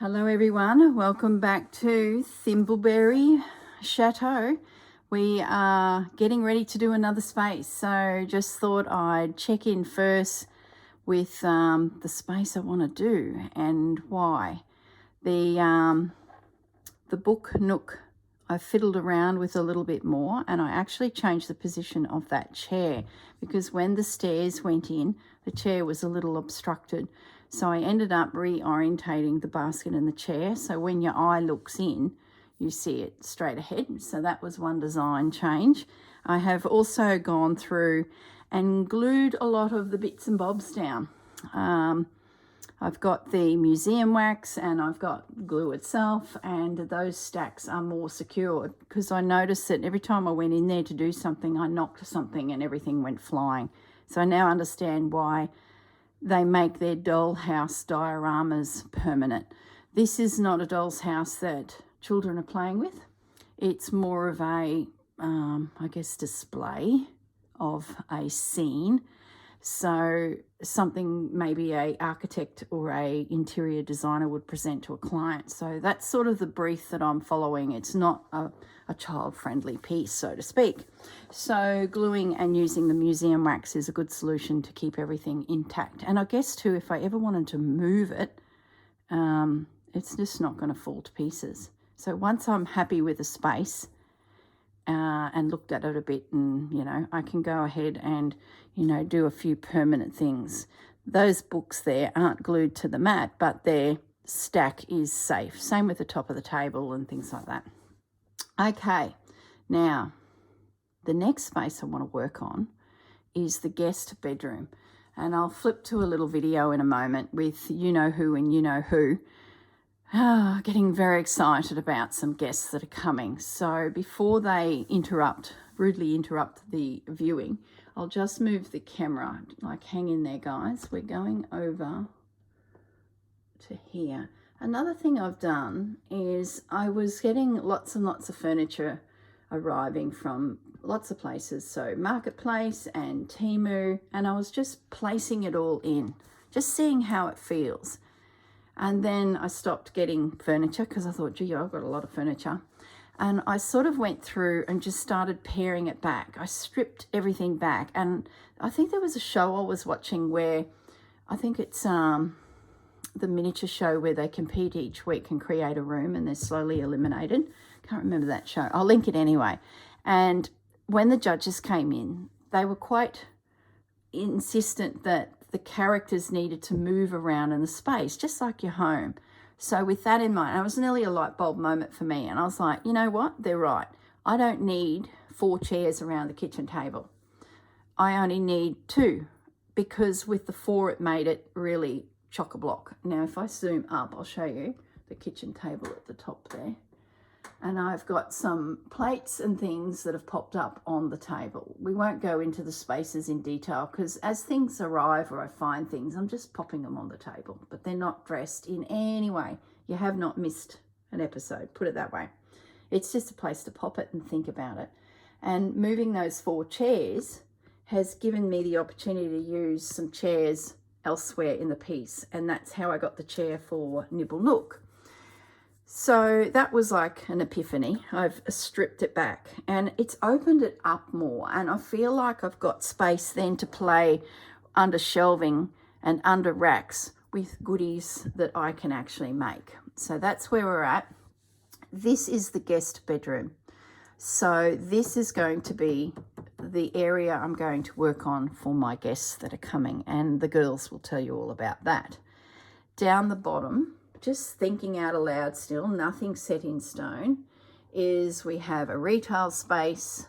Hello everyone, welcome back to Thimbleberry Chateau. We are getting ready to do another space, so just thought I'd check in first with the space I want to do and why. The book nook I fiddled around with a little bit more, and I actually changed the position of that chair because when the stairs went in, the chair was a little obstructed. So I ended up reorientating the basket and the chair, so when your eye looks in, you see it straight ahead. So that was one design change. I have also gone through and glued a lot of the bits and bobs down. I've got the museum wax and I've got glue itself, and those stacks are more secured because I noticed that every time I went in there to do something, I knocked something and everything went flying. So I now understand why they make their dollhouse dioramas permanent. This is not a doll's house that children are playing with. It's more of a, I guess, display of a scene. So something maybe a architect or a interior designer would present to a client. So that's sort of the brief that I'm following. It's not a child-friendly piece, so to speak. So gluing and using the museum wax is a good solution to keep everything intact. And I guess too, if I ever wanted to move it, it's just not going to fall to pieces. So once I'm happy with the space and looked at it a bit, and I can go ahead and do a few permanent things. Those books there aren't glued to the mat, but their stack is safe. Same with the top of the table and things like that. Okay, now the next space I want to work on is the guest bedroom, and I'll flip to a little video in a moment with you-know-who and you-know-who. Getting very excited about some guests that are coming. So before they rudely interrupt the viewing, I'll just move the camera, like hang in there guys. We're going over to here. Another thing I've done is I was getting lots and lots of furniture arriving from lots of places, so Marketplace and Temu, and I was just placing it all in, just seeing how it feels. And then I stopped getting furniture because I thought, gee, I've got a lot of furniture. And I sort of went through and just started paring it back. I stripped everything back. And I think there was a show I was watching where, I think it's the miniature show where they compete each week and create a room and they're slowly eliminated. Can't remember that show. I'll link it anyway. And when the judges came in, they were quite insistent that the characters needed to move around in the space, just like your home. So with that in mind, it was nearly a light bulb moment for me. And I was like, you know what? They're right. I don't need 4 chairs around the kitchen table. I only need 2, because with the 4, it made it really chock-a-block. Now, if I zoom up, I'll show you the kitchen table at the top there. And I've got some plates and things that have popped up on the table. We won't go into the spaces in detail because as things arrive or I find things, I'm just popping them on the table, but they're not dressed in any way. You have not missed an episode, put it that way. It's just a place to pop it and think about it. And moving those 4 chairs has given me the opportunity to use some chairs elsewhere in the piece. And that's how I got the chair for Nibble Nook. So that was like an epiphany. I've stripped it back and it's opened it up more, and I feel like I've got space then to play under shelving and under racks with goodies that I can actually make. So that's where we're at. This is the guest bedroom. So this is going to be the area I'm going to work on for my guests that are coming, and the girls will tell you all about that. Down the bottom, just thinking out aloud still, nothing set in stone, is we have a retail space.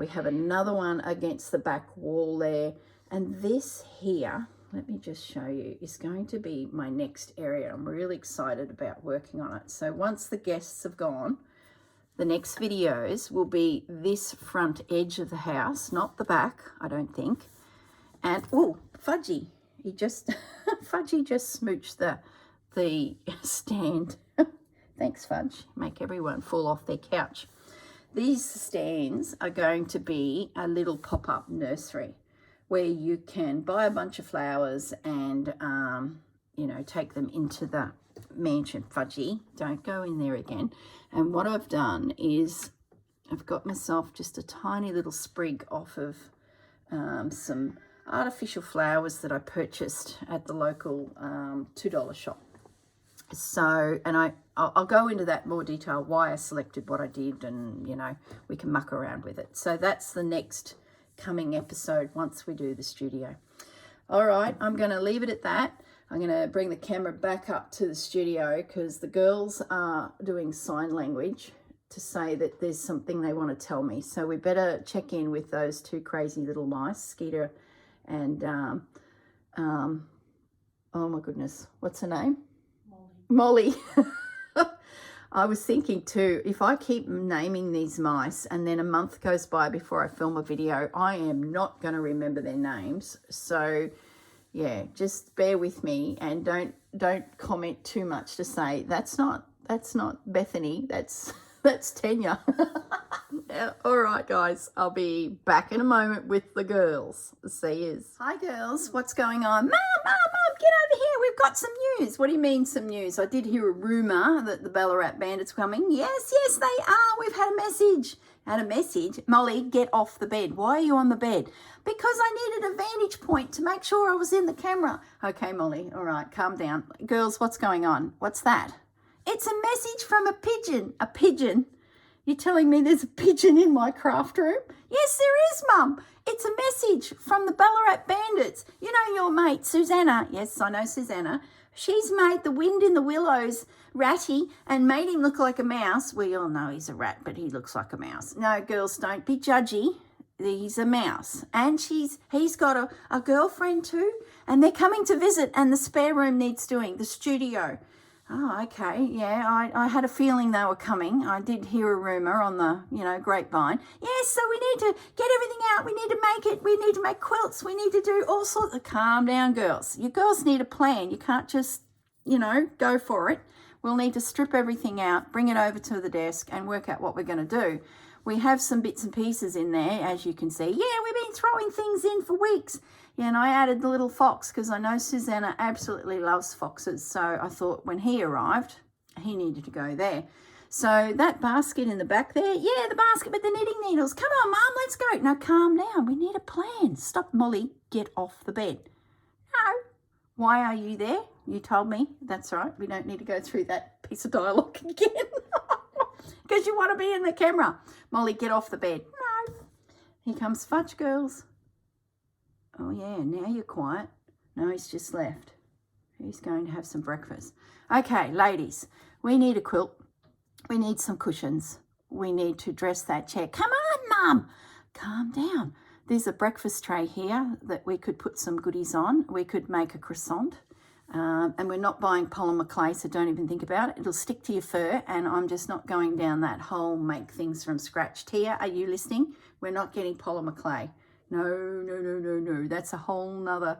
We have another one against the back wall there. And this here, let me just show you, is going to be my next area. I'm really excited about working on it. So once the guests have gone, the next videos will be this front edge of the house, not the back, I don't think. And, oh, Fudgy, Fudgy just smooched the stand. Thanks, Fudge. Make everyone fall off their couch. These stands are going to be a little pop-up nursery where you can buy a bunch of flowers and you know, take them into the mansion. Fudgy, don't go in there again. And what I've done is I've got myself just a tiny little sprig off of some artificial flowers that I purchased at the local $2 shop. So, and I'll go into that more detail, why I selected what I did, and, you know, we can muck around with it. So that's the next coming episode once we do the studio. All right, I'm going to leave it at that. I'm going to bring the camera back up to the studio because the girls are doing sign language to say that there's something they want to tell me. So we better check in with those two crazy little mice, Skeeter and, oh my goodness, what's her name? Molly. I was thinking too, if I keep naming these mice and then a month goes by before I film a video, I am not going to remember their names. So yeah, just bear with me and don't comment too much to say that's not Bethany, that's Tanya. Yeah, all right, guys, I'll be back in a moment with the girls. See yous. Hi, girls. What's going on? Mom, get over here. We've got some news. What do you mean some news? I did hear a rumour that the Ballarat bandits coming. Yes, they are. We've had a message. Molly, get off the bed. Why are you on the bed? Because I needed a vantage point to make sure I was in the camera. Okay, Molly. All right, calm down. Girls, what's going on? What's that? It's a message from a pigeon. A pigeon? You're telling me there's a pigeon in my craft room? Yes, there is, Mum. It's a message from the Ballarat bandits. You know your mate, Susanna. Yes, I know Susanna. She's made the wind in the willows ratty and made him look like a mouse. We all know he's a rat, but he looks like a mouse. No, girls, don't be judgy. He's a mouse. And he's got a girlfriend too. And they're coming to visit, and the spare room needs doing, the studio. Oh, okay. Yeah, I had a feeling they were coming. I did hear a rumour on the, grapevine. Yes, so we need to get everything out. We need to make it. We need to make quilts. We need to do all sorts of... Calm down, girls. You girls need a plan. You can't just, go for it. We'll need to strip everything out, bring it over to the desk and work out what we're going to do. We have some bits and pieces in there, as you can see. Yeah, we've been throwing things in for weeks. Yeah, and I added the little fox because I know Susanna absolutely loves foxes. So I thought when he arrived, he needed to go there. So that basket in the back there, yeah, the basket with the knitting needles. Come on, Mum, let's go. Now, calm down. We need a plan. Stop, Molly. Get off the bed. No. Why are you there? You told me. That's right. We don't need to go through that piece of dialogue again. Because you want to be in the camera. Molly, get off the bed. No. Here comes Fudge, girls. Oh, yeah, now you're quiet. No, he's just left. He's going to have some breakfast. Okay, ladies, we need a quilt. We need some cushions. We need to dress that chair. Come on, Mum. Calm down. There's a breakfast tray here that we could put some goodies on. We could make a croissant. And we're not buying polymer clay, so don't even think about it. It'll stick to your fur, and I'm just not going down that whole make things from scratch. Tia, are you listening? We're not getting polymer clay. No. That's a whole nother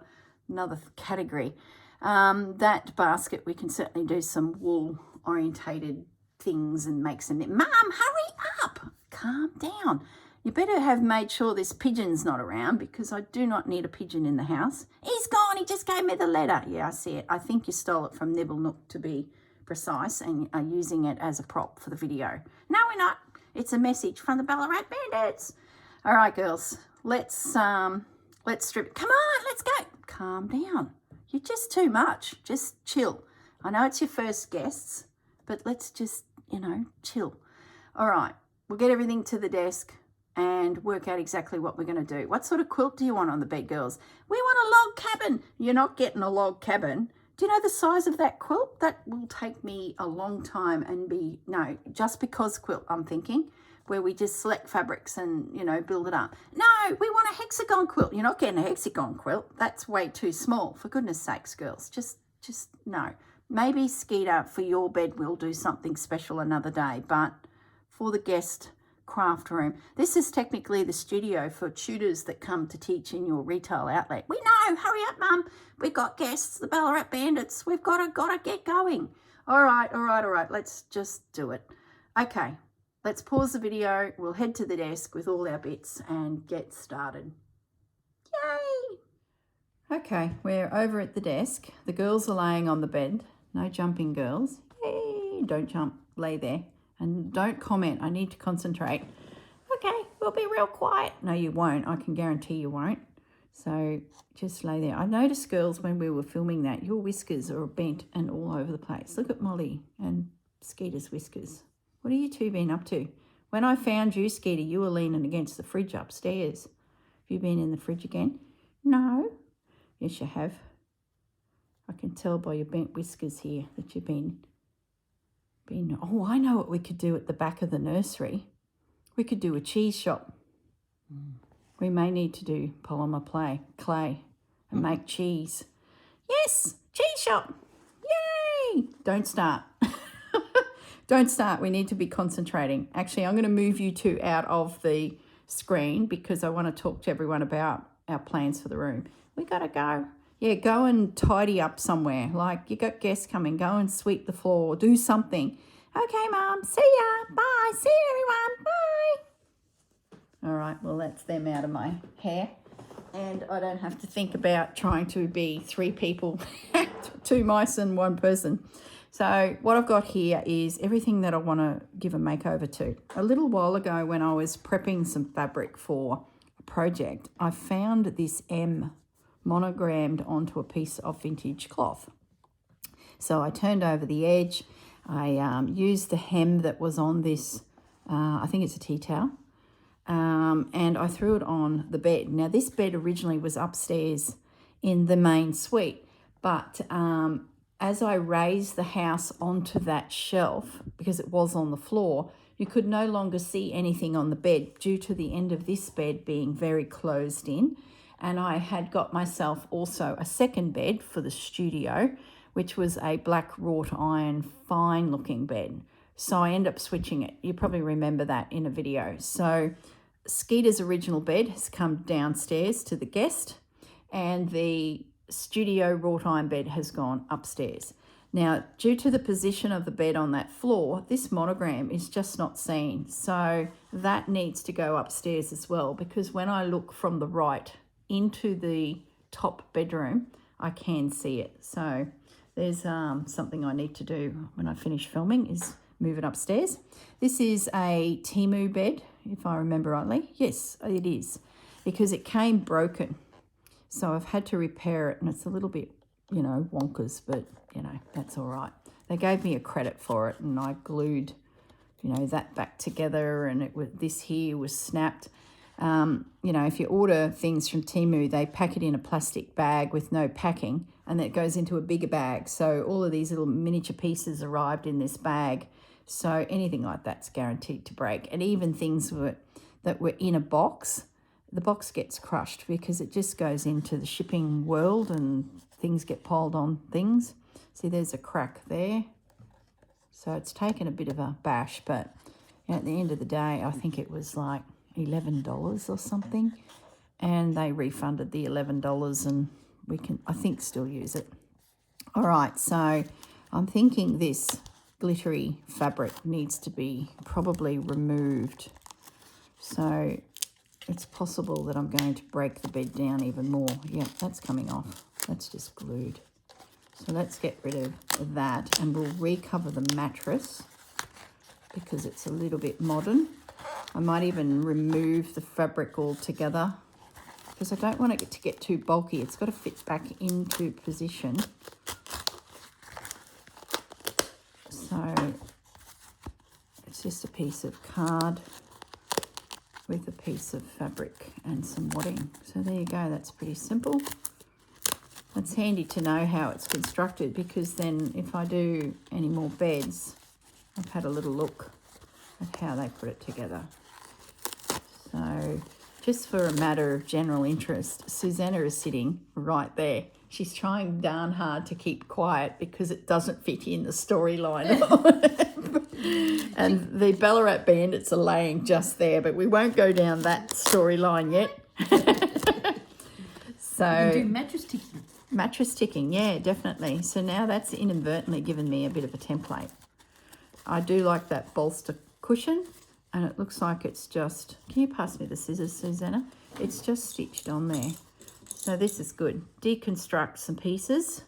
category. That basket, we can certainly do some wool orientated things and make some... Mum, hurry up. Calm down. You better have made sure this pigeon's not around because I do not need a pigeon in the house. He's gone. He just gave me the letter. Yeah, I see it. I think you stole it from Nibble Nook to be precise and are using it as a prop for the video. No, we're not. It's a message from the Ballarat bandits. All right, girls. Let's strip it. Come on, let's go. Calm down. You're just too much. Just chill. I know it's your first guests, but let's just, chill. All right, we'll get everything to the desk and work out exactly what we're going to do. What sort of quilt do you want on the bed, girls? We want a log cabin. You're not getting a log cabin. Do you know the size of that quilt? That will take me a long time and be, just because quilt, I'm thinking, where we just select fabrics and, build it up. No, we want a hexagon quilt. You're not getting a hexagon quilt. That's way too small. For goodness sakes, girls, just no. Maybe, Skeeter, for your bed, we'll do something special another day, but for the guest craft room, this is technically the studio for tutors that come to teach in your retail outlet. We know, hurry up, Mum. We've got guests, the Ballarat bandits. We've got to get going. All right. Let's just do it. Okay. Let's pause the video. We'll head to the desk with all our bits and get started. Yay! Okay, we're over at the desk. The girls are laying on the bed. No jumping, girls. Hey, don't jump. Lay there. And don't comment. I need to concentrate. Okay, we'll be real quiet. No, you won't. I can guarantee you won't. So just lay there. I noticed, girls, when we were filming that, your whiskers are bent and all over the place. Look at Molly and Skeeter's whiskers. What have you two been up to? When I found you, Skeeter, you were leaning against the fridge upstairs. Have you been in the fridge again? No. Yes, you have. I can tell by your bent whiskers here that you've been... Oh, I know what we could do at the back of the nursery. We could do a cheese shop. We may need to do polymer clay and make cheese. Yes, cheese shop. Yay! Don't start. Don't start. We need to be concentrating. Actually, I'm going to move you two out of the screen because I want to talk to everyone about our plans for the room. We got to go. Yeah, go and tidy up somewhere. Like, you got guests coming. Go and sweep the floor. Do something. Okay, Mum. See ya. Bye. See you, everyone. Bye. All right. Well, that's them out of my hair. And I don't have to think about trying to be 3 people, 2 mice and 1 person. So what I've got here is everything that I want to give a makeover to. A little while ago when I was prepping some fabric for a project, I found this M monogrammed onto a piece of vintage cloth. So I turned over the edge. I used the hem that was on this, I think it's a tea towel, and I threw it on the bed. Now this bed originally was upstairs in the main suite, but as I raised the house onto that shelf, because it was on the floor, you could no longer see anything on the bed due to the end of this bed being very closed in. And I had got myself also a second bed for the studio, which was a black wrought iron, fine looking bed. So I ended up switching it. You probably remember that in a video. So Skeeter's original bed has come downstairs to the guest, and the studio wrought iron bed has gone upstairs. Now, due to the position of the bed on that floor, this monogram is just not seen. So that needs to go upstairs as well, because when I look from the right into the top bedroom, I can see it. So there's something I need to do when I finish filming is move it upstairs. This is a Temu bed, if I remember rightly. Yes, it is, because it came broken. So I've had to repair it, and it's a little bit, you know, wonkers, but, you know, that's all right. They gave me a credit for it, and I glued, you know, that back together, and it was, this here was snapped. You know, if you order things from Temu, they pack it in a plastic bag with no packing, and then it goes into a bigger bag. So all of these little miniature pieces arrived in this bag. So anything like that's guaranteed to break. And even things that were in a box, the box gets crushed because it just goes into the shipping world and things get piled on things. See, there's a crack there. So it's taken a bit of a bash, but at the end of the day, I think it was like $11 or something, and they refunded the $11, and we can, I think, still use it. All right, so I'm thinking this glittery fabric needs to be probably removed. So it's possible that I'm going to break the bed down even more. Yeah, that's coming off. That's just glued. So let's get rid of that, and we'll recover the mattress because it's a little bit modern. I might even remove the fabric altogether because I don't want it to get too bulky. It's got to fit back into position. So it's just a piece of card with a piece of fabric and some wadding. So there you go. That's pretty simple. It's handy to know how it's constructed, because then if I do any more beds, I've had a little look at how they put it together. So just for a matter of general interest, Susanna is sitting right there. She's trying darn hard to keep quiet because it doesn't fit in the storyline. And the Ballarat Bandits are laying just there, but we won't go down that storyline yet. So we do mattress ticking. Mattress ticking, yeah, definitely. So now that's inadvertently given me a bit of a template. I do like that bolster cushion, and it looks like it's just, can you pass me the scissors, Susanna? It's just stitched on there. So this is good. Deconstruct some pieces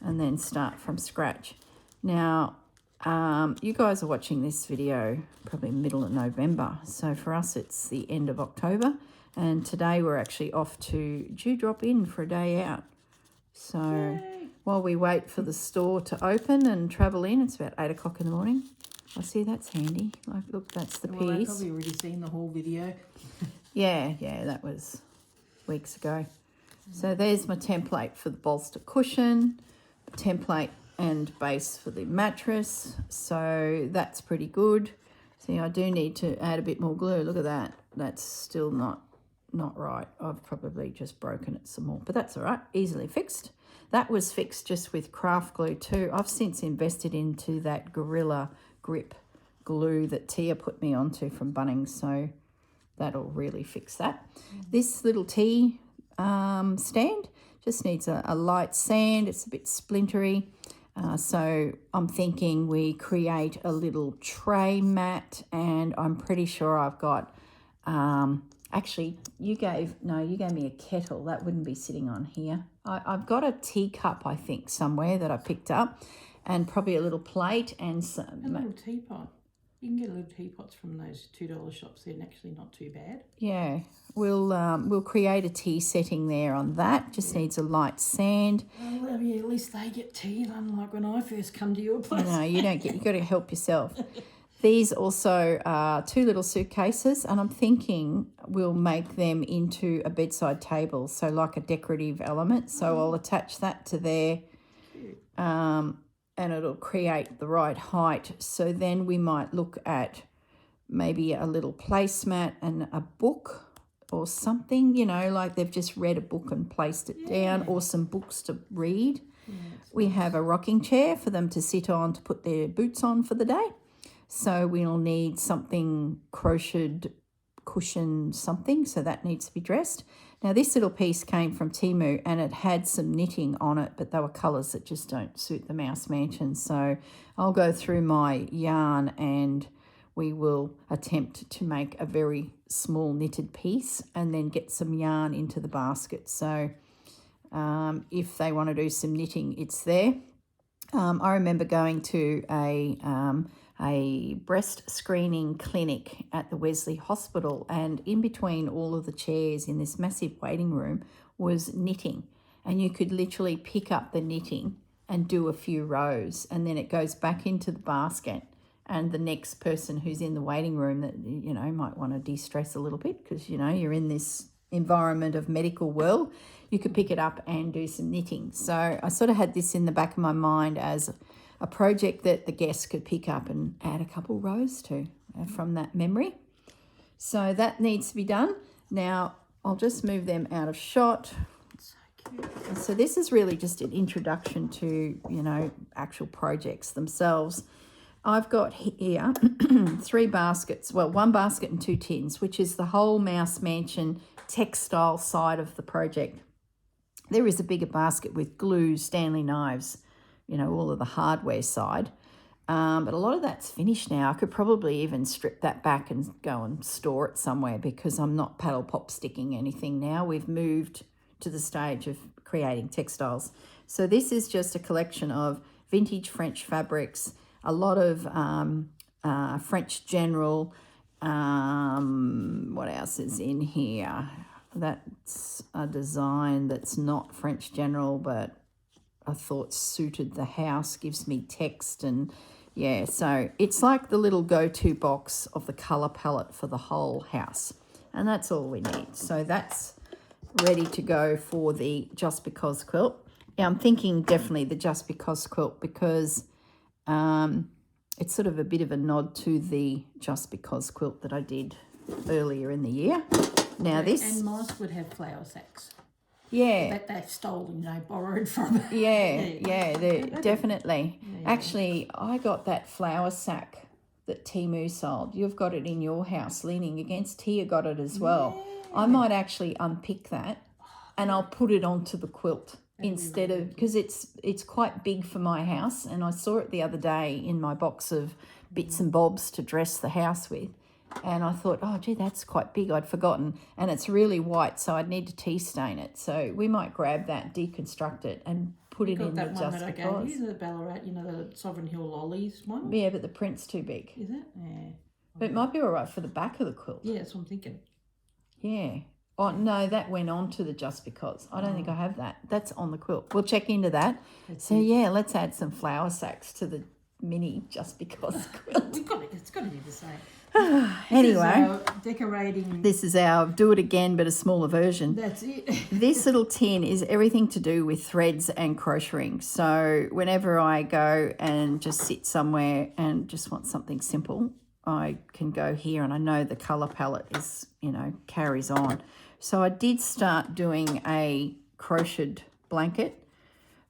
and then start from scratch. Now, you guys are watching this video probably middle of November. So for us, it's the end of October. And today we're actually off to drop in for a day out. So yay. While we wait for the store to open and travel in, it's about 8 o'clock in the morning. I see that's handy. Like, look, that's the piece. I've probably already seen the whole video. yeah, that was weeks ago. So there's my template for the bolster cushion, template and base for the mattress. So that's pretty good. See, I do need to add a bit more glue. Look at that. That's still not right. I've probably just broken it some more, but that's all right. Easily fixed. That was fixed just with craft glue too. I've since invested into that Gorilla Grip glue that Tia put me onto from Bunnings, so that'll really fix that. This little tea stand just needs a light sand. It's a bit splintery, so I'm thinking we create a little tray mat, and I'm pretty sure I've got actually you gave me a kettle that wouldn't be sitting on here. I've got a teacup, I think, somewhere that I picked up, and probably a little plate and some a little teapot. You can get little teapots from those $2 shops. They're actually not too bad. Yeah, we'll create a tea setting there on that. Just needs a light sand. Well, yeah, at least they get tea, unlike when I first come to your place. No, you don't get. You got to help yourself. These also are 2 little suitcases, and I'm thinking we'll make them into a bedside table, so like a decorative element. So I'll attach that to there. And it'll create the right height. So then we might look at maybe a little placemat and a book or something, you know, like they've just read a book and placed it down, or some books to read. Yeah, we have a rocking chair for them to sit on to put their boots on for the day. So we'll need something crocheted cushion something, so that needs to be dressed. Now this little piece came from Temu and it had some knitting on it, but they were colours that just don't suit the mouse mansion. So I'll go through my yarn and we will attempt to make a very small knitted piece and then get some yarn into the basket. So if they want to do some knitting, it's there. I remember going to a breast screening clinic at the Wesley Hospital, and in between all of the chairs in this massive waiting room was knitting, and you could literally pick up the knitting and do a few rows, and then it goes back into the basket, and the next person who's in the waiting room that, you know, might want to de-stress a little bit because, you know, you're in this environment of medical world, you could pick it up and do some knitting. So I sort of had this in the back of my mind as a project that the guests could pick up and add a couple rows to from that memory. So that needs to be done. Now I'll just move them out of shot. So cute. So this is really just an introduction to, you know, actual projects themselves. I've got here 3 baskets, well, 1 basket and 2 tins, which is the whole Mouse Mansion textile side of the project. There is a bigger basket with glue, Stanley knives, you know, all of the hardware side. But a lot of that's finished now. I could probably even strip that back and go and store it somewhere because I'm not paddle pop sticking anything now. We've moved to the stage of creating textiles. So this is just a collection of vintage French fabrics, a lot of French General. What else is in here? That's a design that's not French General, but I thought suited the house, gives me text, and yeah, so it's like the little go-to box of the colour palette for the whole house, and that's all we need. So that's ready to go for the Just Because quilt. Yeah, I'm thinking definitely the Just Because quilt because it's sort of a bit of a nod to the Just Because quilt that I did earlier in the year. Now this... And most would have flower sacks. Yeah. That they've stolen, you know, borrowed from. Yeah, definitely. Yeah. Actually, I got that flower sack that Temu sold. You've got it in your house leaning against. Tia got it as well. Yeah. I might actually unpick that and I'll put it onto the quilt instead of, because it's quite big for my house, and I saw it the other day in my box of bits and bobs to dress the house with. And I thought, oh, gee, that's quite big. I'd forgotten. And it's really white, so I'd need to tea stain it. So we might grab that, deconstruct it, and put it in the just that I because. gave you, the Ballarat, you know, the Sovereign Hill Lollies one. Yeah, but the print's too big. Is it? Yeah. But it might be all right for the back of the quilt. Yeah, that's what I'm thinking. Yeah. Oh, no, that went on to the just because. I don't think I have that. That's on the quilt. We'll check into that. Yeah, let's add some flower sacks to the mini just because quilt. It's got to be the same. Anyway, decorating. This is our do it again but a smaller version. That's it. This little tin is everything to do with threads and crocheting. So whenever I go and just sit somewhere and just want something simple, I can go here, and I know the colour palette is, you know, carries on. So I did start doing a crocheted blanket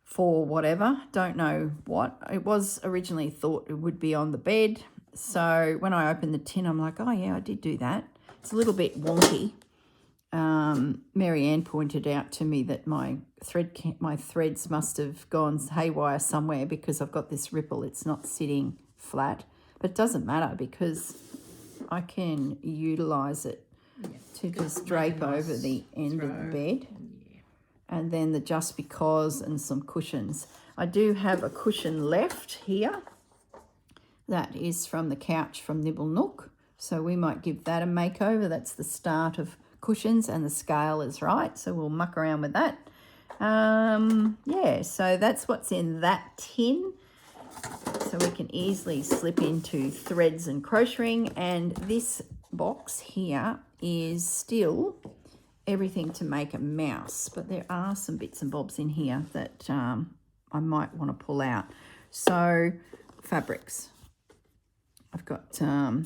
for whatever, don't know what. It was originally thought it would be on the bed. So when I opened the tin, I'm like, oh yeah, I did do that. It's a little bit wonky. Mary Ann pointed out to me that my threads must have gone haywire somewhere because I've got this ripple. It's not sitting flat, but it doesn't matter because I can utilise it to just drape over the end of the bed. And then the just because and some cushions. I do have a cushion left here. That is from the couch from Nibble Nook. So we might give that a makeover. That's the start of cushions, and the scale is right. So we'll muck around with that. Yeah, so that's what's in that tin. So we can easily slip into threads and crocheting. And this box here is still everything to make a mouse. But there are some bits and bobs in here that I might want to pull out. So fabrics. I've got a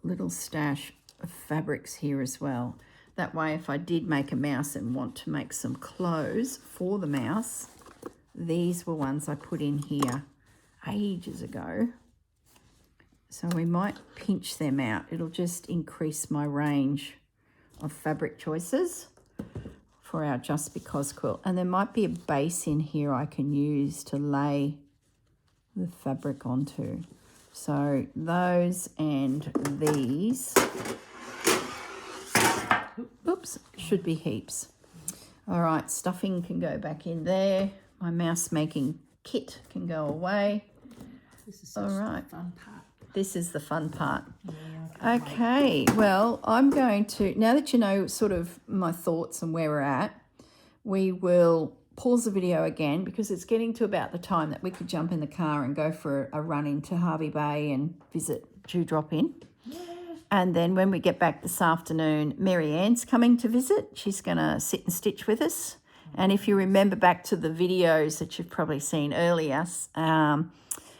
little stash of fabrics here as well. That way, if I did make a mouse and want to make some clothes for the mouse, these were ones I put in here ages ago. So we might pinch them out. It'll just increase my range of fabric choices for our Just Because quilt. And there might be a base in here I can use to lay the fabric onto. So those and these, oops, should be heaps. All right, stuffing can go back in there. My mouse making kit can go away. This is all right. The fun part. This is the fun part. Yeah, okay, well, I'm going to, now that you know sort of my thoughts and where we're at, we will pause the video again because it's getting to about the time that we could jump in the car and go for a run into Hervey Bay and visit Dewdrop Inn. Yeah. And then when we get back this afternoon, Mary Ann's coming to visit. She's going to sit and stitch with us. And if you remember back to the videos that you've probably seen earlier,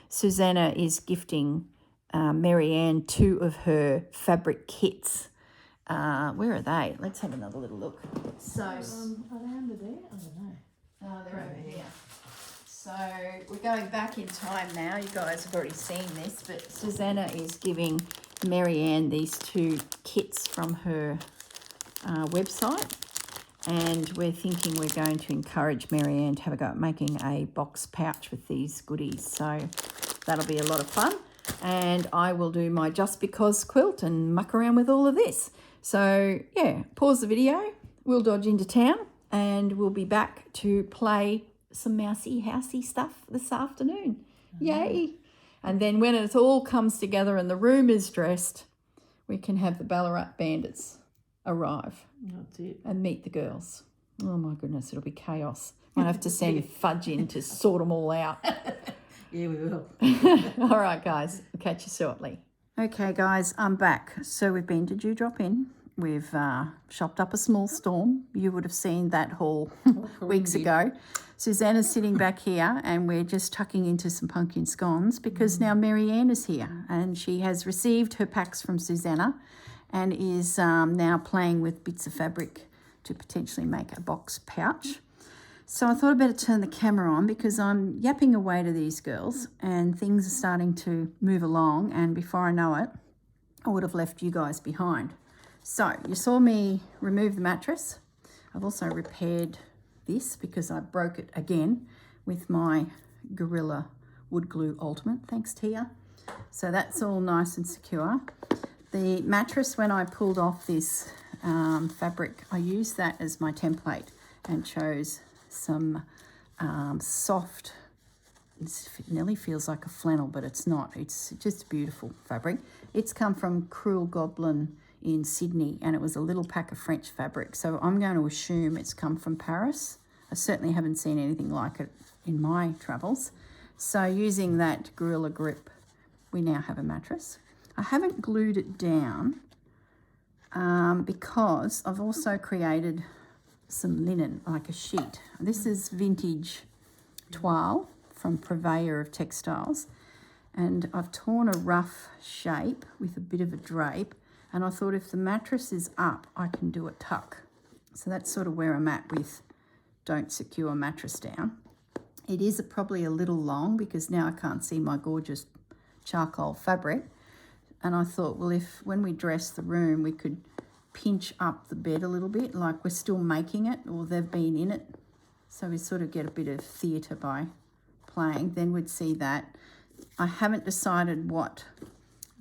Susanna is gifting Mary Ann 2 of her fabric kits. Where are they? Let's have another little look. So, are they under there? I don't know. They're over here. So we're going back in time now. You guys have already seen this, but Susanna is giving Mary Ann these 2 kits from her website. And we're thinking we're going to encourage Mary Ann to have a go at making a box pouch with these goodies. So that'll be a lot of fun. And I will do my Just Because quilt and muck around with all of this. So yeah, pause the video. We'll dodge into town. And we'll be back to play some mousy housey stuff this afternoon. Yay! And then when it all comes together and the room is dressed, we can have the Ballarat Bandits arrive. That's it. And meet the girls. Oh my goodness, it'll be chaos. Might have to send Fudge in to sort them all out. Yeah, we will. All right, guys. We'll catch you shortly. Okay, guys, I'm back. So we've been to Dewdrop Inn. We've shopped up a small storm. You would have seen that haul weeks ago. Susanna's sitting back here and we're just tucking into some pumpkin scones because now Mary Ann is here and she has received her packs from Susanna and is now playing with bits of fabric to potentially make a box pouch. So I thought I'd better turn the camera on because I'm yapping away to these girls and things are starting to move along, and before I know it, I would have left you guys behind. So you saw me remove the mattress. I've also repaired this because I broke it again with my Gorilla Wood Glue Ultimate. Thanks, Tia. So that's all nice and secure. The mattress, when I pulled off this fabric, I used that as my template and chose some soft, it nearly feels like a flannel, but it's not. It's just beautiful fabric. It's come from Cruel Goblin in Sydney, and it was a little pack of French fabric. So I'm going to assume it's come from Paris. I certainly haven't seen anything like it in my travels. So using that Gorilla Grip, we now have a mattress. I haven't glued it down because I've also created some linen, like a sheet. This is vintage toile from Purveyor of Textiles, and I've torn a rough shape with a bit of a drape, and I thought if the mattress is up, I can do a tuck. So that's sort of where I'm at with don't secure mattress down. It is probably a little long because now I can't see my gorgeous charcoal fabric, and I thought, well, if when we dress the room we could pinch up the bed a little bit, like we're still making it or they've been in it, so we sort of get a bit of theatre by playing, then we'd see that. I haven't decided what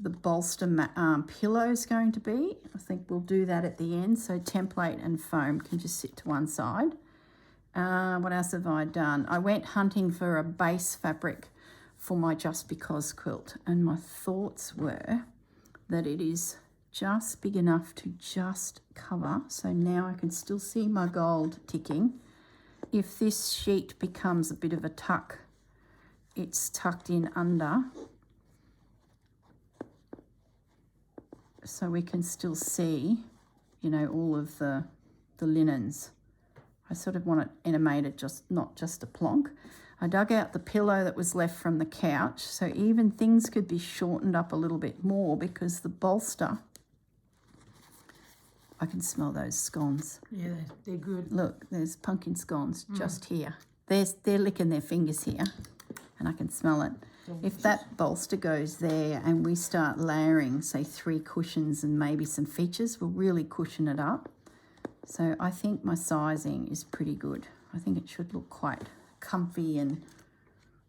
the bolster pillow is going to be. I think we'll do that at the end, so template and foam can just sit to one side. What else have I done? I went hunting for a base fabric for my Just Because quilt, and my thoughts were that it is just big enough to just cover, so now I can still see my gold ticking. If this sheet becomes a bit of a tuck, it's tucked in under, so we can still see, you know, all of the linens. I sort of want it animated, just not just a plonk. I dug out the pillow that was left from the couch, so even things could be shortened up a little bit more because the bolster, I can smell those scones. Yeah, they're good. Look, there's pumpkin scones just here. They're licking their fingers here, and I can smell it. If that bolster goes there and we start layering, say 3 cushions and maybe some features, we'll really cushion it up. So I think my sizing is pretty good. I think it should look quite comfy and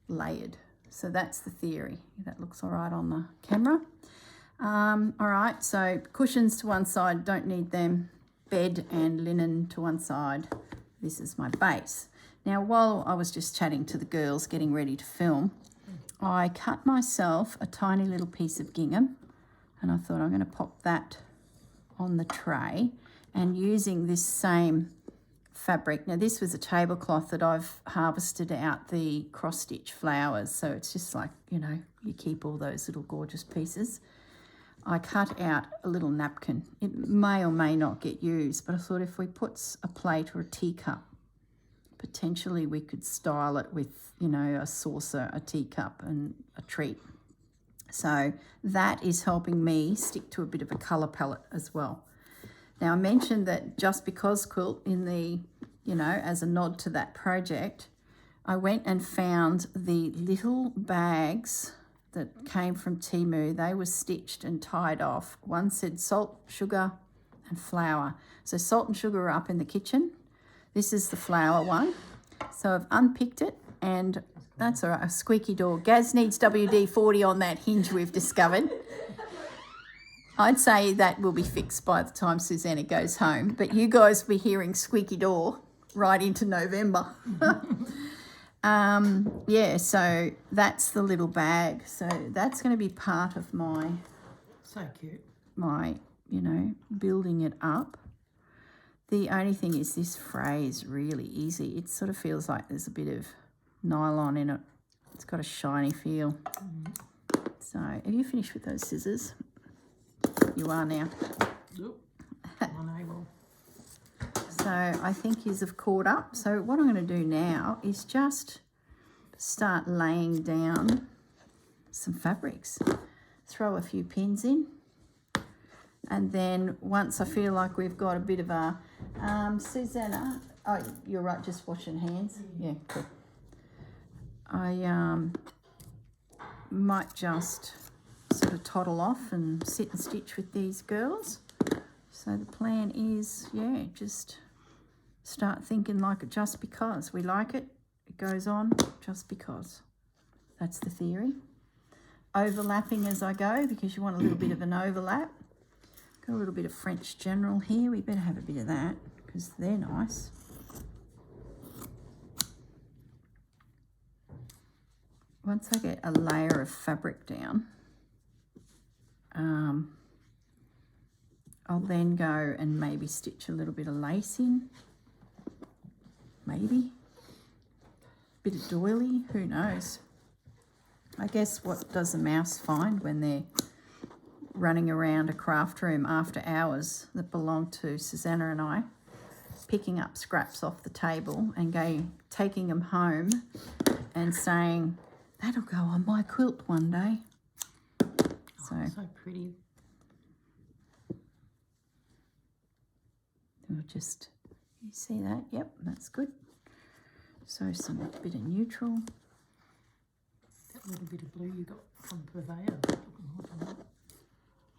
layered. So that's the theory. That looks all right on the camera. All right, so cushions to one side, don't need them. Bed and linen to one side. This is my base. Now, while I was just chatting to the girls, getting ready to film, I cut myself a tiny little piece of gingham, and I thought I'm going to pop that on the tray, and using this same fabric. Now, this was a tablecloth that I've harvested out the cross-stitch flowers, so it's just like, you know, you keep all those little gorgeous pieces. I cut out a little napkin. It may or may not get used, but I thought if we put a plate or a teacup, potentially we could style it with, you know, a saucer, a teacup and a treat. So that is helping me stick to a bit of a colour palette as well. Now, I mentioned that Just Because quilt in the, you know, as a nod to that project, I went and found the little bags that came from Temu. They were stitched and tied off. One said salt, sugar and flour. So salt and sugar are up in the kitchen. This is the flour one. So I've unpicked it, and that's all right, a squeaky door. Gaz needs WD-40 on that hinge we've discovered. I'd say that will be fixed by the time Susanna goes home, but you guys will be hearing squeaky door right into November. Yeah, so that's the little bag. So that's going to be part of my, So cute. my, you know, building it up. The only thing is this fray is really easy. It sort of feels like there's a bit of nylon in it. It's got a shiny feel. So have you finished with those scissors? You are now. Nope. Unable. So I think yous have caught up. So what I'm going to do now is just start laying down some fabrics. Throw a few pins in. And then once I feel like we've got a bit of a... Susanna, oh, you're right, just washing hands. Yeah, cool. I might just sort of toddle off and sit and stitch with these girls. So the plan is, yeah, just start thinking like it just because. We like it, it goes on just because. That's the theory. overlapping as I go because you want a little bit of an overlap. Got a little bit of French General here. We better have a bit of that because they're nice. Once I get a layer of fabric down, I'll then go and maybe stitch a little bit of lace in. Maybe. Bit of doily, who knows. I guess what does a mouse find when they're running around a craft room after hours that belong to Susanna and I, picking up scraps off the table and taking them home and saying, that'll go on my quilt one day. So pretty. We'll just, you see that? Yep, that's good. So some bit of neutral. That little bit of blue you got from Purveyor.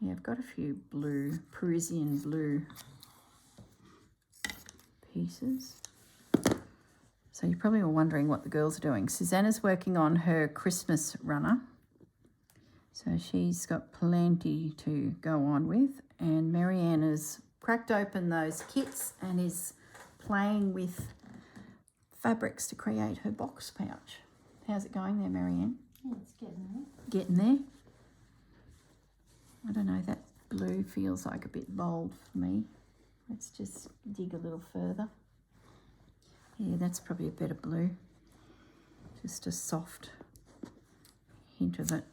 Yeah, I've got a few blue, Parisian blue pieces. So you're probably all wondering what the girls are doing. Susanna's working on her Christmas runner. So she's got plenty to go on with. And Marianne has cracked open those kits and is playing with fabrics to create her box pouch. How's it going there, Marianne? Yeah, it's getting there. Getting there? I don't know, that blue feels like a bit bold for me. Let's just dig a little further. Yeah, that's probably a better blue. Just a soft hint of it.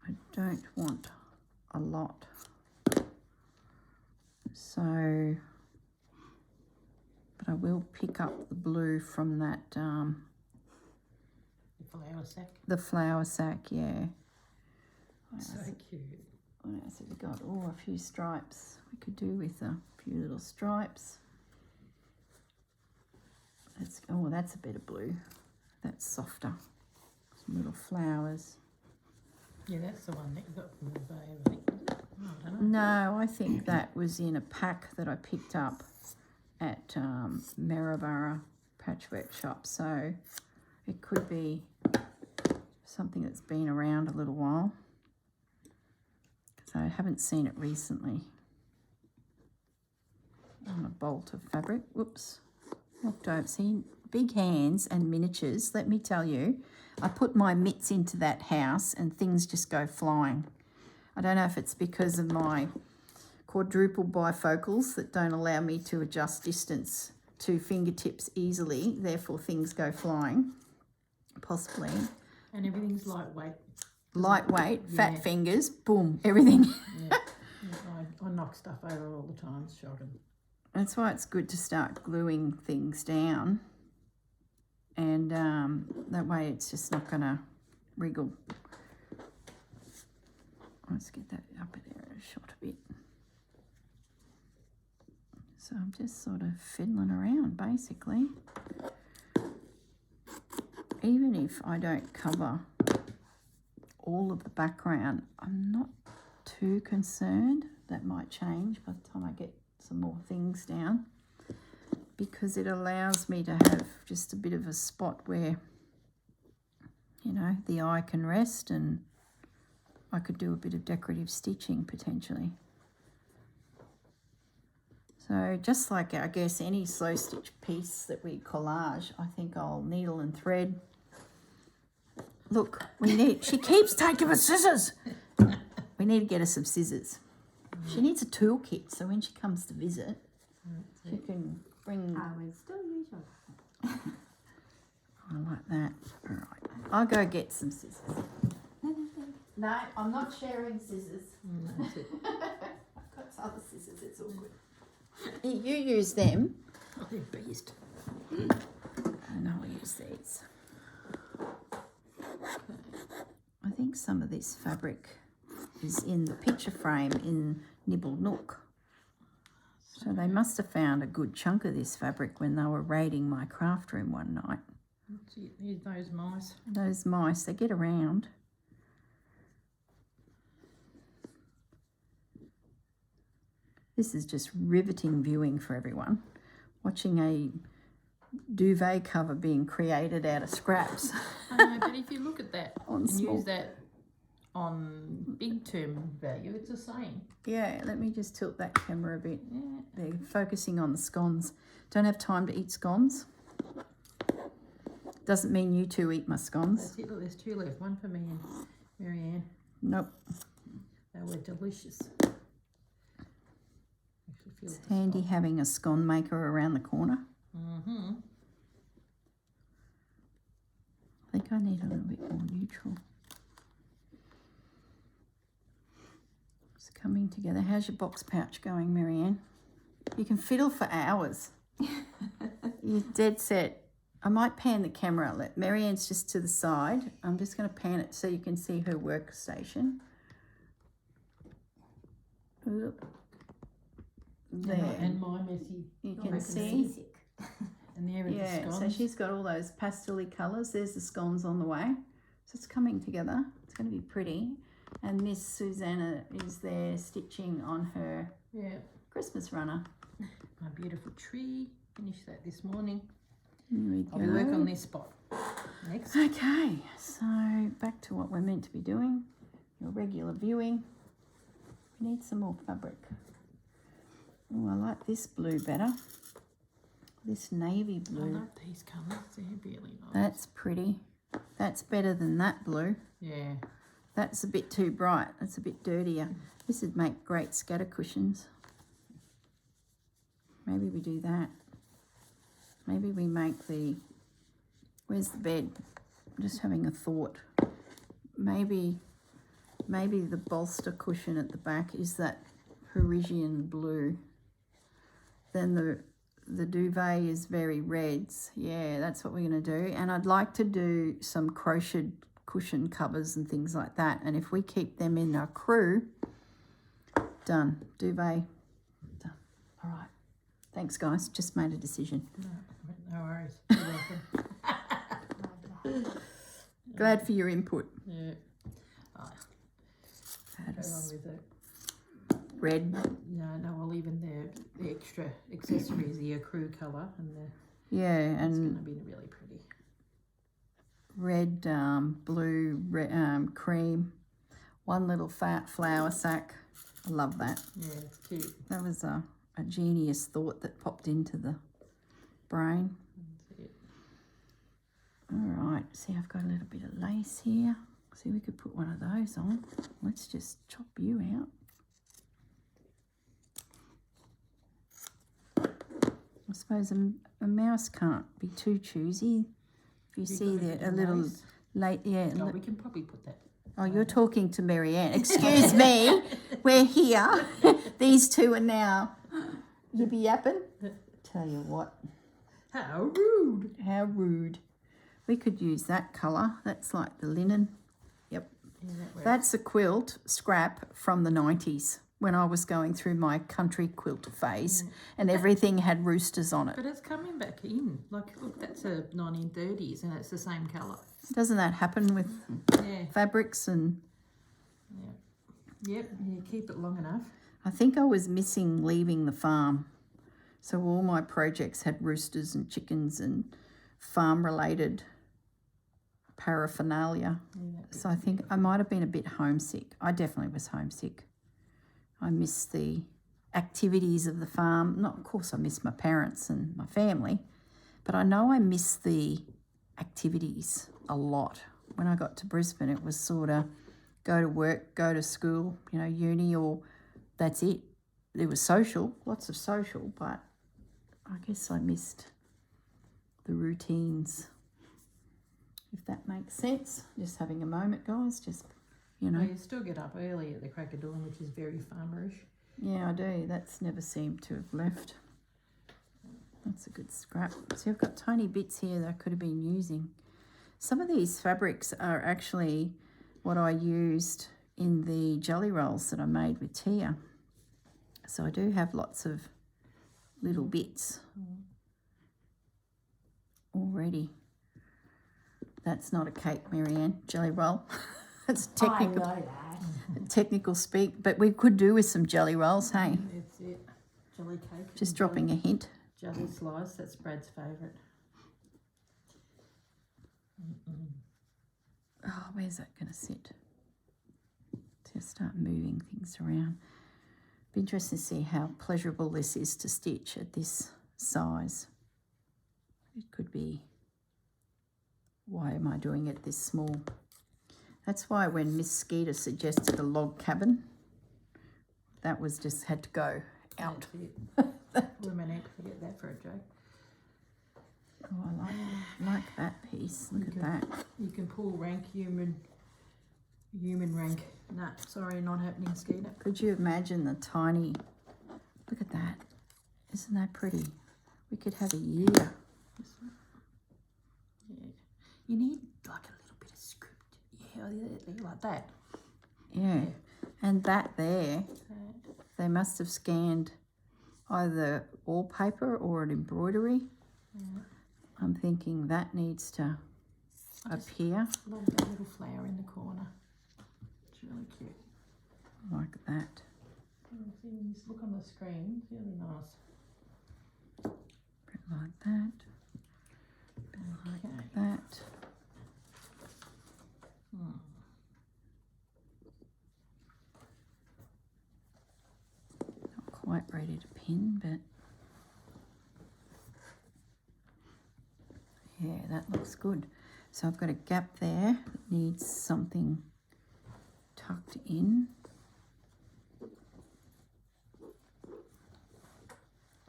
I don't want a lot. So, but I will pick up the blue from that, The flower sack. the flower sack, yeah. So cute. What else have we got? Oh, a few stripes. We could do with a few little stripes. That's a bit of blue. That's softer. Some little flowers. Yeah, that's the one that you got from Purveyor, I think. Oh, I don't know. No, I think that was in a pack that I picked up at Maryborough Patchwork Shop. So it could be something that's been around a little while. Because I haven't seen it recently. On a bolt of fabric. Whoops. Knocked over. See, big hands and miniatures. Let me tell you, I put my mitts into that house and things just go flying. I don't know if it's because of my quadruple bifocals that don't allow me to adjust distance to fingertips easily. Therefore, things go flying. Possibly. And everything's lightweight. Lightweight, Yeah. fat fingers, boom, everything. Yeah. I knock stuff over all the time. It's shocking. That's why it's good to start gluing things down. And that way it's just not going to wriggle. Let's get that up there short a bit. So I'm just sort of fiddling around basically. Even if I don't cover all of the background, I'm not too concerned. That might change by the time I get some more things down, because it allows me to have just a bit of a spot where, you know, the eye can rest, and I could do a bit of decorative stitching potentially. So just like, I guess, any slow stitch piece that we collage, I think I'll needle and thread. Look, she keeps taking my scissors. We need to get her some scissors. She needs a toolkit, so when she comes to visit, she can bring... I will still use your... I like that. All right. I'll go get some scissors. No, I'm not sharing scissors. That's it. I've got other scissors, it's all good. You use them. Oh, they're beast. And I'll use these. I think some of this fabric is in the picture frame in Nibble Nook. So they must have found a good chunk of this fabric when they were raiding my craft room one night. Here's those mice. Those mice, they get around. This is just riveting viewing for everyone. Watching a duvet cover being created out of scraps. I know, but if you look at that On and small- use that on big term value, it's the same. Yeah, let me just tilt that camera a bit. Yeah. They're focusing on the scones. Don't have time to eat scones. Doesn't mean you two eat my scones. That's it. Look, there's 2 left. One for me and Marianne. Nope. They were delicious. It's handy having a scone maker around the corner. Mm-hmm. I think I need a little bit more neutral. It's coming together. How's your box pouch going, Marianne? You can fiddle for hours. You're dead set. I might pan the camera. Let Marianne's just to the side. I'm just going to pan it so you can see her workstation. Oop. There. And my messy. You can see. And there are the Yeah, scones. so she's got all those pastel-y colours. There's the scones on the way. So it's coming together. It's going to be pretty. And Miss Susanna is there stitching on her Christmas runner. My beautiful tree. Finished that this morning. Here we go. I'll be working on this spot next. Okay, so back to what we're meant to be doing. Your regular viewing. We need some more fabric. Oh, I like this blue better. This navy I blue. like these colours. They're really nice. That's pretty. That's better than that blue. Yeah. That's a bit too bright. That's a bit dirtier. This would make great scatter cushions. Maybe we do that. Maybe we make the... Where's the bed? I'm just having a thought. Maybe the bolster cushion at the back is that Parisian blue. Then the duvet is very reds. Yeah, that's what we're going to do. And I'd like to do some crocheted cushion covers and things like that. And if we keep them in our crew, done. Duvet, done. All right. Thanks, guys. Just made a decision. No worries. You're welcome. Glad for your input. Yeah. Oh, That go is on with it. red. No, well, even the extra accessories, the crew colour, and Yeah, it's going and to be really pretty. red, blue, cream. One little fat flower sack. I love that. Yeah, it's cute. That was a genius thought that popped into the brain. That's it. All right, see, I've got a little bit of lace here. See, we could put one of those on. Let's just chop you out. I suppose a mouse can't be too choosy. If you see there a little late, yeah. Oh, we can probably put that. Oh, you're talking to Marianne. Excuse me, we're here. These two are now yippy yapping. Tell you what. How rude. How rude. We could use that colour. That's like the linen. Yep. Yeah, that works. That's a quilt scrap from the 90s when I was going through my country quilt phase and everything had roosters on it. But it's coming back in. Like, look, that's a 1930s and it's the same colour. Doesn't that happen with Yeah. fabrics? And Yep, you keep it long enough. I think I was missing leaving the farm. So all my projects had roosters and chickens and farm-related paraphernalia. Yeah, So I think I might have been a bit homesick. I definitely was homesick. I miss the activities of the farm. Not, of course, I miss my parents and my family, but I know I miss the activities a lot. When I got to Brisbane, it was sort of go to work, go to school, you know, uni, or that's it. There was social, lots of social, but I guess I missed the routines, if that makes sense. Just having a moment, guys, just, you know. Well, you still get up early at the crack of dawn, which is very farmerish. Yeah, I do. That's never seemed to have left. That's a good scrap. See, I've got tiny bits here that I could have been using. Some of these fabrics are actually what I used in the jelly rolls that I made with Tia. So I do have lots of little bits already. That's not a cake, Marianne. Jelly roll. That's technical. I know that. Technical speak, but we could do with some jelly rolls, hey? That's it. Jelly cake. Just and dropping a hint. Jelly slice, that's Brad's favourite. Oh, where's that going to sit? Just start moving things around. Be interesting to see how pleasurable this is to stitch at this size. It could be, why am I doing it this small? That's why when Miss Skeeter suggested a log cabin, that was just had to go out. Women ain't forget that for a joke. Oh, I like that piece. Look at that. You can pull rank human rank. Nah, sorry, not happening, Skeeter. Could you imagine the tiny, look at that. Isn't that pretty? We could have a year. Yeah. You need like a little bit of script. Yeah, like that. Yeah. And that there, they must have scanned either wallpaper or an embroidery. Yeah. I'm thinking that needs to appear. Love that little flower in the corner. It's really cute. Like that. See, when you look on the screen, it's really nice. Bit like that. Bit like that. Not quite ready to pin, but yeah, that looks good. So I've got a gap there that needs something tucked in.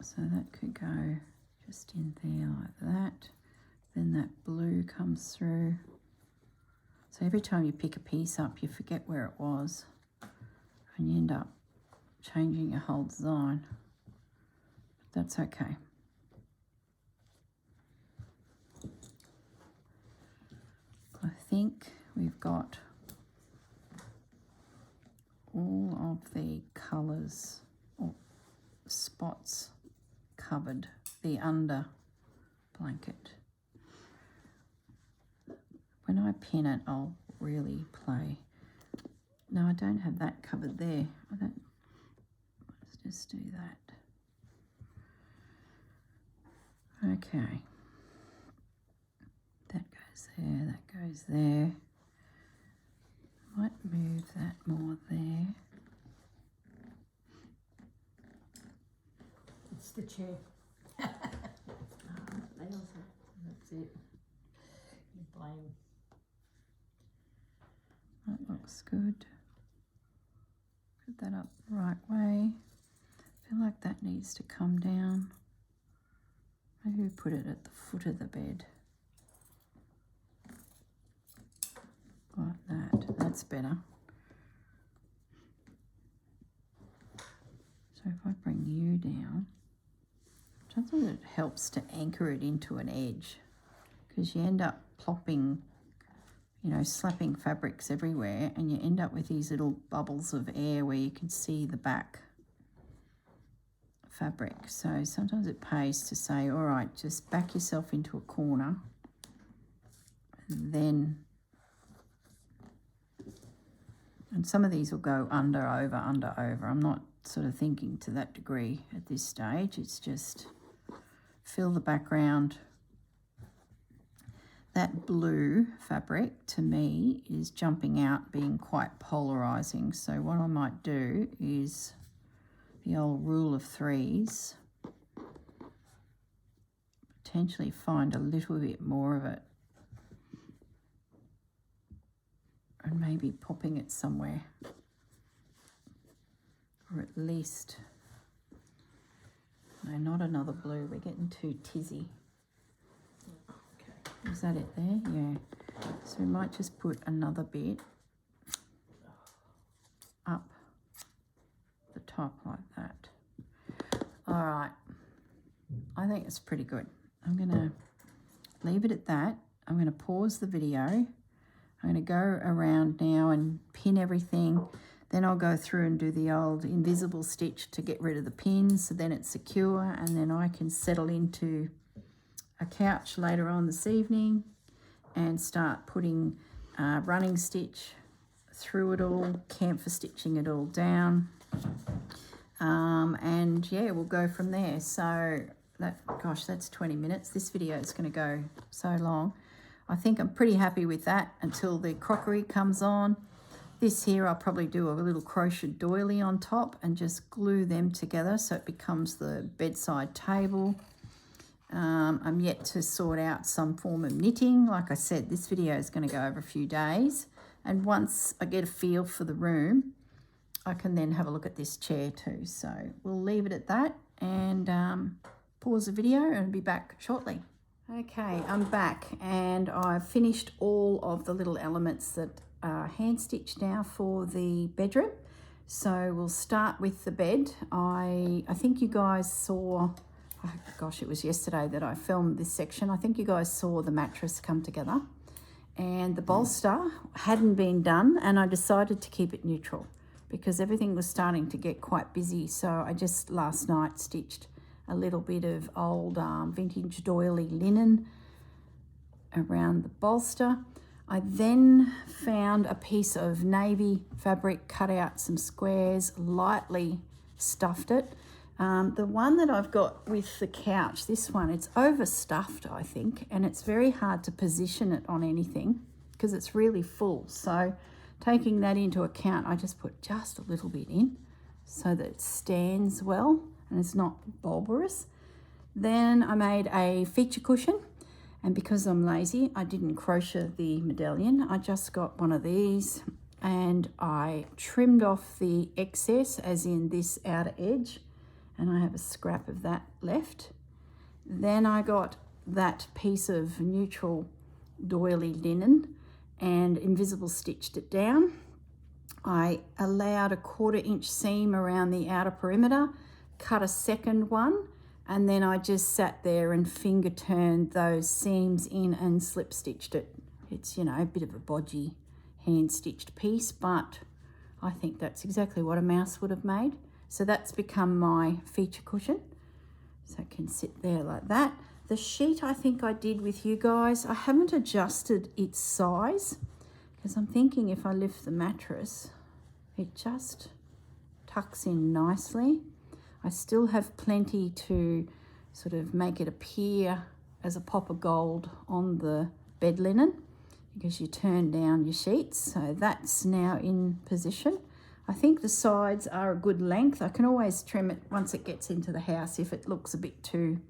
So that could go just in there like that. Then that blue comes through. So every time you pick a piece up, you forget where it was. And you end up changing your whole design. But that's okay. I think we've got all of the colours or spots covered, the under blanket. When I pin it, I'll really play. No, I don't have that covered there. Let's just do that. Okay. That goes there, that goes there. Might move that more there. It's the chair. That's it. You blame. That looks good. Put that up the right way. I feel like that needs to come down. Maybe we put it at the foot of the bed. Like that. That's better. So if I bring you down, sometimes it helps to anchor it into an edge, because you end up plopping, you know, slapping fabrics everywhere, and you end up with these little bubbles of air where you can see the back fabric. So sometimes it pays to say, all right, just back yourself into a corner, and then, and some of these will go under, over, under, over. I'm not sort of thinking to that degree at this stage. It's just fill the background. That blue fabric to me is jumping out, being quite polarizing. So what I might do is the old rule of threes, potentially find a little bit more of it and maybe popping it somewhere, or at least, no, not another blue, we're getting too tizzy. Okay. Is that it there? Yeah. So we might just put another bit up the top like that. All right, I think it's pretty good. I'm gonna leave it at that. I'm gonna pause the video. I'm gonna go around now and pin everything. Then I'll go through and do the old invisible stitch to get rid of the pins, so then it's secure, and then I can settle into a couch later on this evening and start putting running stitch through it all, camphor stitching it all down. And yeah, we'll go from there. So that, gosh, that's 20 minutes. This video is going to go so long. I think I'm pretty happy with that until the crockery comes on. This here I'll probably do a little crochet doily on top and just glue them together so it becomes the bedside table. I'm yet to sort out some form of knitting. Like I said, this video is going to go over a few days, and once I get a feel for the room, I can then have a look at this chair too. So we'll leave it at that and pause the video and be back shortly. Okay, I'm back and I've finished all of the little elements that are hand stitched now for the bedroom. So we'll start with the bed. I think you guys saw, oh gosh, it was yesterday that I filmed this section. I think you guys saw the mattress come together, and the bolster hadn't been done, and I decided to keep it neutral because everything was starting to get quite busy. So I just last night stitched a little bit of old vintage doily linen around the bolster. I then found a piece of navy fabric, cut out some squares, lightly stuffed it. The one that I've got with the couch, this one, it's overstuffed, I think, and it's very hard to position it on anything because it's really full. So taking that into account, I just put just a little bit in so that it stands well and it's not bulbous. Then I made a feature cushion, and because I'm lazy, I didn't crochet the medallion. I just got one of these and I trimmed off the excess, as in this outer edge, and I have a scrap of that left. Then I got that piece of neutral doily linen and invisible stitched it down. I allowed a 1/4 inch seam around the outer perimeter, cut a second one, and then I just sat there and finger turned those seams in and slip stitched it. It's, you know, a bit of a bodgy hand stitched piece, but I think that's exactly what a mouse would have made. So that's become my feature cushion. So it can sit there like that. The sheet I think I did with you guys, I haven't adjusted its size because I'm thinking if I lift the mattress, it just tucks in nicely. I still have plenty to sort of make it appear as a pop of gold on the bed linen because you turn down your sheets. So that's now in position. I think the sides are a good length. I can always trim it once it gets into the house if it looks a bit too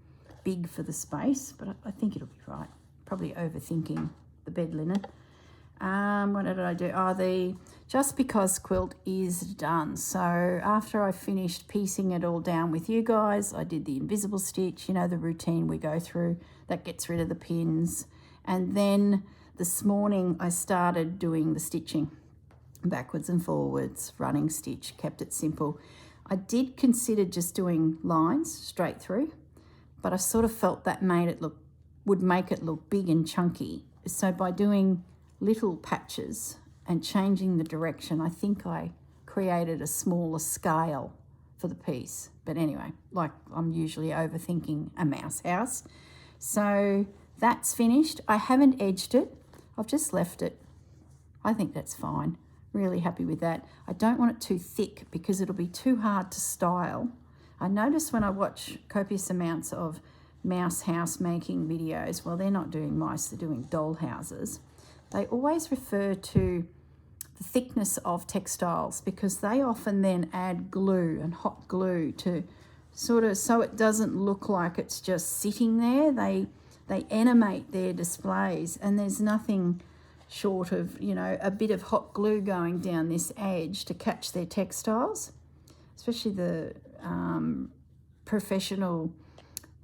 big for the space, but I think it'll be right. Probably overthinking the bed linen. What did I do? Oh, the Just Because quilt is done. So after I finished piecing it all down with you guys, I did the invisible stitch, you know, the routine we go through that gets rid of the pins. And then this morning I started doing the stitching, backwards and forwards, running stitch, kept it simple. I did consider just doing lines straight through, but I sort of felt that would make it look big and chunky. So by doing little patches and changing the direction, I think I created a smaller scale for the piece. But anyway, like I'm usually overthinking a mouse house. So that's finished. I haven't edged it. I've just left it. I think that's fine. Really happy with that. I don't want it too thick because it'll be too hard to style. I notice when I watch copious amounts of mouse house making videos, well, they're not doing mice, they're doing doll houses. They always refer to the thickness of textiles because they often then add glue and hot glue to sort of, so it doesn't look like it's just sitting there. They animate their displays, and there's nothing short of, you know, a bit of hot glue going down this edge to catch their textiles, especially the professional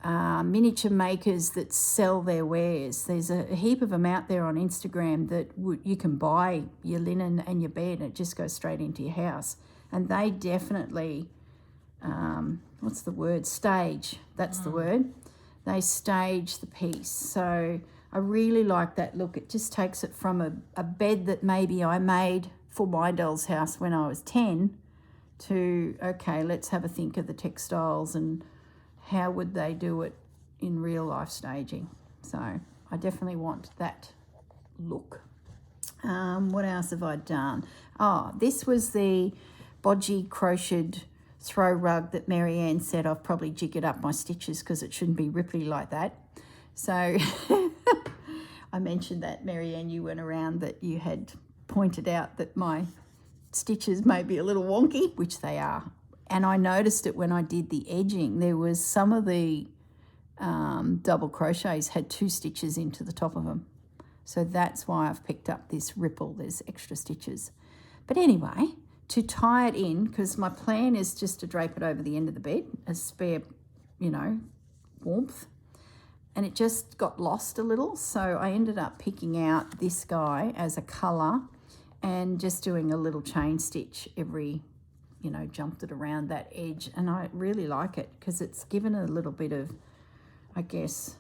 miniature makers that sell their wares. There's a heap of them out there on Instagram that you can buy your linen and your bed and it just goes straight into your house. And they definitely, what's the word? Stage. That's the word. They stage the piece. So I really like that look. It just takes it from a bed that maybe I made for my doll's house when I was 10 to, okay, let's have a think of the textiles and how would they do it in real life staging. So I definitely want that look. What else have I done? Oh, this was the bodgy crocheted throw rug that Marianne said I've probably jiggered up my stitches because it shouldn't be ripply like that. So I mentioned that, Marianne, you went around that you had pointed out that my stitches may be a little wonky, which they are. And I noticed it when I did the edging. There was some of the double crochets had 2 stitches into the top of them. So that's why I've picked up this ripple. There's extra stitches. But anyway, to tie it in, because my plan is just to drape it over the end of the bed, a spare, you know, warmth. And it just got lost a little. So I ended up picking out this guy as a colour and just doing a little chain stitch every, you know, jumped it around that edge. And I really like it because it's given a little bit of, I guess,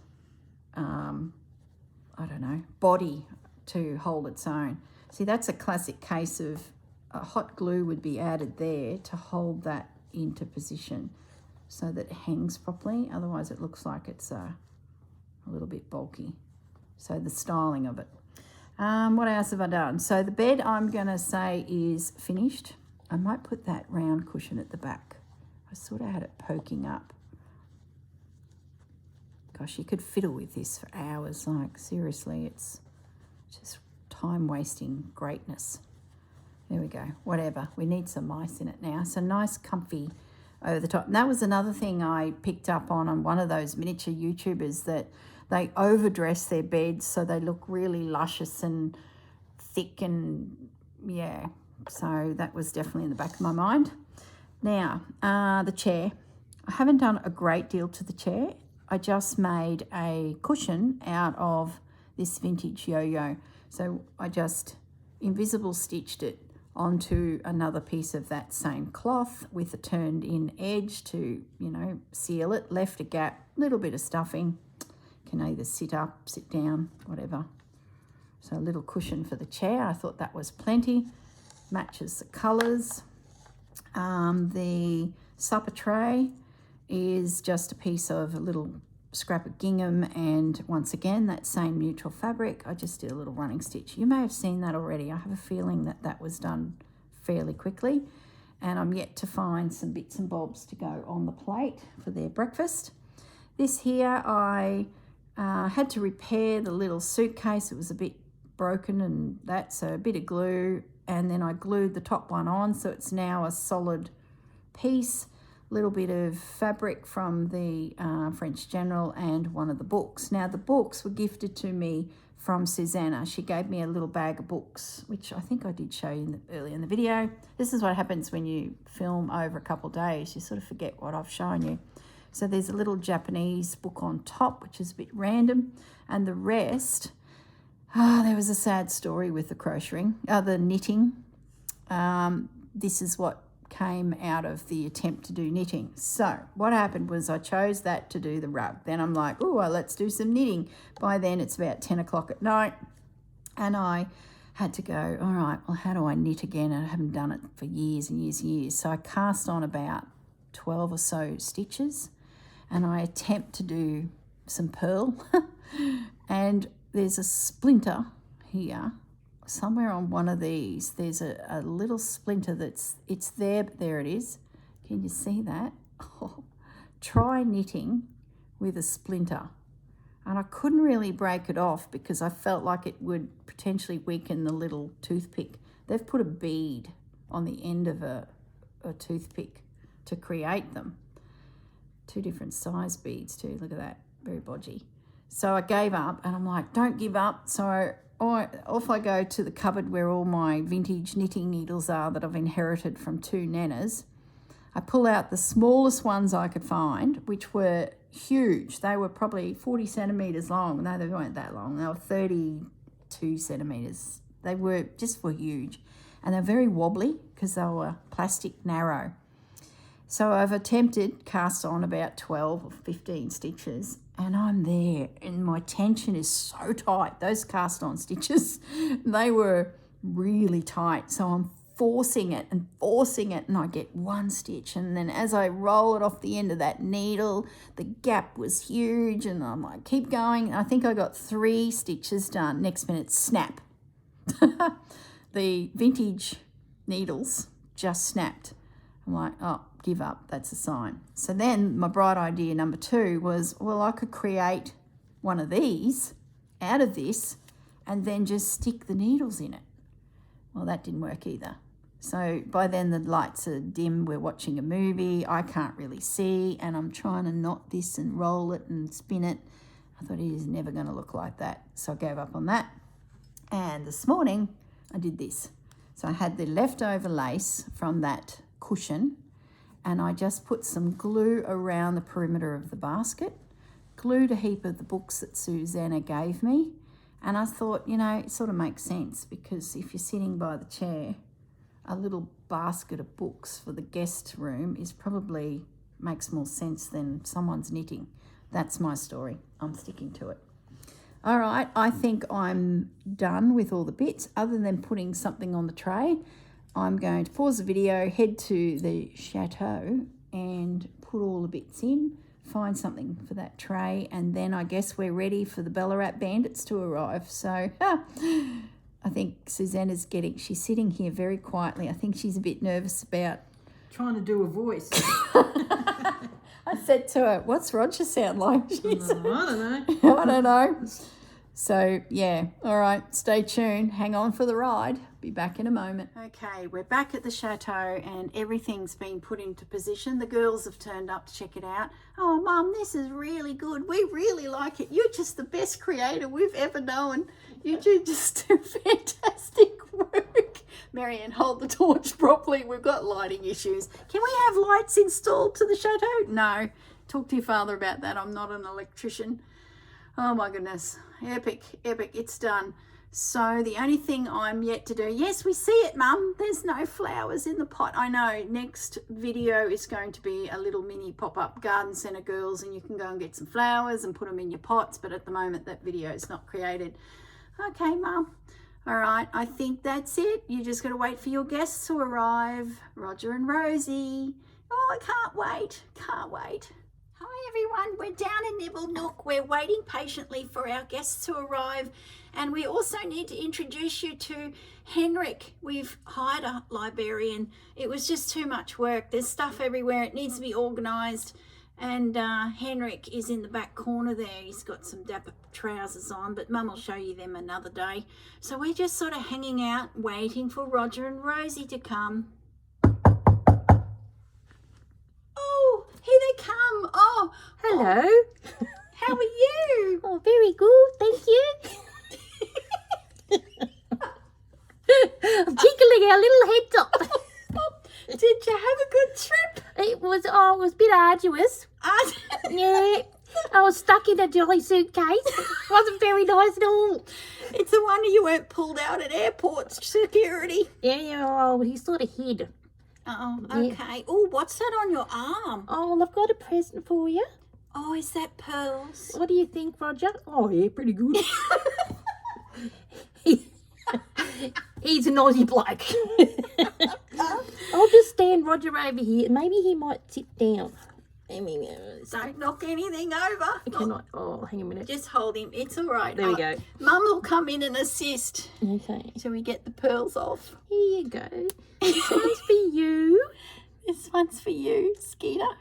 I don't know, body to hold its own. See, that's a classic case of hot glue would be added there to hold that into position so that it hangs properly. Otherwise it looks like it's a little bit bulky. So the styling of it. What else have I done? So the bed I'm going to say is finished. I might put that round cushion at the back. I sort of had it poking up. Gosh, you could fiddle with this for hours. Like, seriously, it's just time-wasting greatness. There we go. Whatever. We need some mice in it now. So nice, comfy over the top. And that was another thing I picked up on one of those miniature YouTubers, that they overdress their beds so they look really luscious and thick and, yeah. So that was definitely in the back of my mind. Now, the chair. I haven't done a great deal to the chair. I just made a cushion out of this vintage yo-yo. So I just invisible stitched it onto another piece of that same cloth with a turned in edge to, you know, seal it. Left a gap, little bit of stuffing. Can either sit up, sit down, whatever. So a little cushion for the chair. I thought that was plenty. Matches the colours. The supper tray is just a piece of a little scrap of gingham, and once again that same neutral fabric. I just did a little running stitch. You may have seen that already. I have a feeling that that was done fairly quickly, and I'm yet to find some bits and bobs to go on the plate for their breakfast. This here, I had to repair the little suitcase. It was a bit broken and that, so a bit of glue, and then I glued the top one on, so it's now a solid piece. Little bit of fabric from the French General and one of the books. Now the books were gifted to me from Susanna. She gave me a little bag of books, which I think I did show you earlier in the video. This is what happens when you film over a couple of days. You sort of forget what I've shown you. So there's a little Japanese book on top, which is a bit random, and the rest, there was a sad story with the crocheting, the knitting. This is what came out of the attempt to do knitting. So what happened was I chose that to do the rug. Then I'm like, oh, well, let's do some knitting. By then it's about 10 o'clock at night, and I had to go, all right, well, how do I knit again? I haven't done it for years and years and years. So I cast on about 12 or so stitches, and I attempt to do some purl and there's a splinter here. Somewhere on one of these, there's a little splinter it's there, but there it is. Can you see that? Oh, try knitting with a splinter. And I couldn't really break it off because I felt like it would potentially weaken the little toothpick. They've put a bead on the end of a toothpick to create them. 2 different size beads too, look at that, very bodgy. So I gave up, and I'm like, don't give up. So off I go to the cupboard where all my vintage knitting needles are that I've inherited from 2 nanas. I pull out the smallest ones I could find, which were huge. They were probably 40 centimetres long. No, they weren't that long. They were 32 centimetres. They were huge. And they're very wobbly because they were plastic narrow. So I've attempted cast on about 12 or 15 stitches, and I'm there, and my tension is so tight. Those cast on stitches, they were really tight. So I'm forcing it, and I get 1 stitch. And then as I roll it off the end of that needle, the gap was huge, and I'm like, keep going. I think I got 3 stitches done. Next minute, snap. The vintage needles just snapped. I'm like, oh, give up, that's a sign. So then my bright idea number 2 was, well, I could create one of these out of this and then just stick the needles in it. Well, that didn't work either. So by then the lights are dim, we're watching a movie, I can't really see, and I'm trying to knot this and roll it and spin it. I thought it is never going to look like that, so I gave up on that. And this morning I did this. So I had the leftover lace from that cushion, and I just put some glue around the perimeter of the basket, glued a heap of the books that Susanna gave me, and I thought, you know, it sort of makes sense, because if you're sitting by the chair, a little basket of books for the guest room is probably makes more sense than someone's knitting. That's my story. I'm sticking to it. All right, I think I'm done with all the bits. Other than putting something on the tray, I'm going to pause the video, head to the chateau and put all the bits in, find something for that tray, and then I guess we're ready for the Ballarat bandits to arrive. So I think Susanna's she's sitting here very quietly. I think she's a bit nervous about Trying to do a voice. I said to her, what's Roger sound like? I don't know. I don't know. So, yeah. All right, stay tuned. Hang on for the ride. Be back in a moment. Okay, we're back at the chateau and everything's been put into position. The girls have turned up to check it out. Oh, Mum, this is really good. We really like it. You're just the best creator we've ever known. You do just do fantastic work. Marianne, hold the torch properly. We've got lighting issues. Can we have lights installed to the chateau? No. Talk to your father about that. I'm not an electrician. Oh my goodness. Epic, epic. It's done. So the only thing I'm yet to do, yes, we see it, Mum. There's no flowers in the pot. I know. Next video is going to be a little mini pop-up garden centre, girls, and you can go and get some flowers and put them in your pots. But at the moment, that video is not created. Okay, Mum. All right, I think that's it. You just got to wait for your guests to arrive. Roger and Rosie. Oh, I can't wait. Can't wait. Hi, everyone. We're down in Nibble Nook. We're waiting patiently for our guests to arrive. And we also need to introduce you to Henrik. We've hired a librarian. It was just too much work. There's stuff everywhere. It needs to be organised. And Henrik is in the back corner there. He's got some dapper trousers on, but Mum will show you them another day. So we're just sort of hanging out, waiting for Roger and Rosie to come. Oh, here they come. Oh, hello. How are you? Oh, very good, thank you. I'm tickling our little heads up. Did you have a good trip? It was a bit arduous. Yeah, I was stuck in a jolly suitcase. Wasn't very nice at all. It's a wonder you weren't pulled out at airport security. Yeah, oh, he sort of hid. Oh, okay. Yeah. Oh, what's that on your arm? Oh, well, I've got a present for you. Oh, is that pearls? What do you think, Roger? Oh, yeah, pretty good. He's an Aussie bloke. I'll just stand Roger over here. Maybe he might sit down. Don't knock anything over. Oh, hang a minute. Just hold him. It's all right. There we go. Mum will come in and assist. Okay. Till we get the pearls off. Here you go. This one's for you. This one's for you, Skeeter.